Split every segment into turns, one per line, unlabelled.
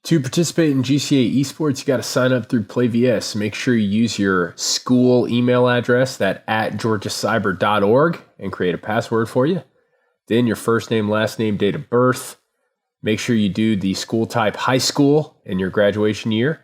To participate in GCA Esports, you got to sign up through PlayVS. Make sure you use your school email address, that at georgiacyber.org, and create a password for you. Then your first name, last name, date of birth. Make sure you do the school type high school and your graduation year.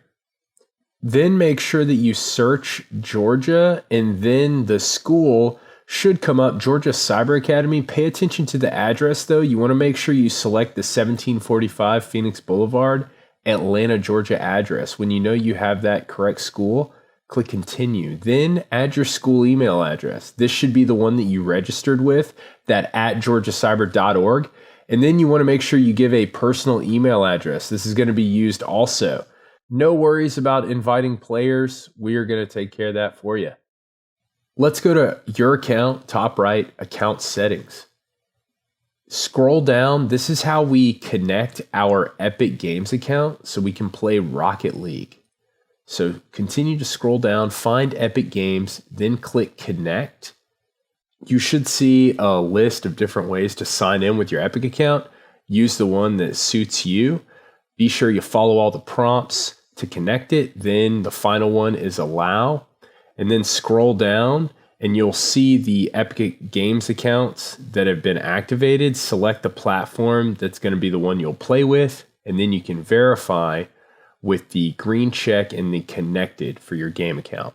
Then make sure that you search Georgia, and then the school should come up, Georgia Cyber Academy. Pay attention to the address, though. You want to make sure you select the 1745 Phoenix Boulevard, Atlanta, Georgia address. When you know you have that correct school, click continue. Then add your school email address. This should be the one that you registered with, that at georgiacyber.org. And then you want to make sure you give a personal email address. This is going to be used also. No worries about inviting players. We are going to take care of that for you. Let's go to your account, top right, account settings. Scroll down. This is how we connect our Epic Games account so we can play Rocket League. So continue to scroll down, find Epic Games, then click connect. You should see a list of different ways to sign in with your Epic account. Use the one that suits you. Be sure you follow all the prompts to connect it. Then the final one is allow. And then scroll down and you'll see the Epic Games accounts that have been activated. Select the platform that's going to be the one you'll play with. And then you can verify with the green check and the connected for your game account.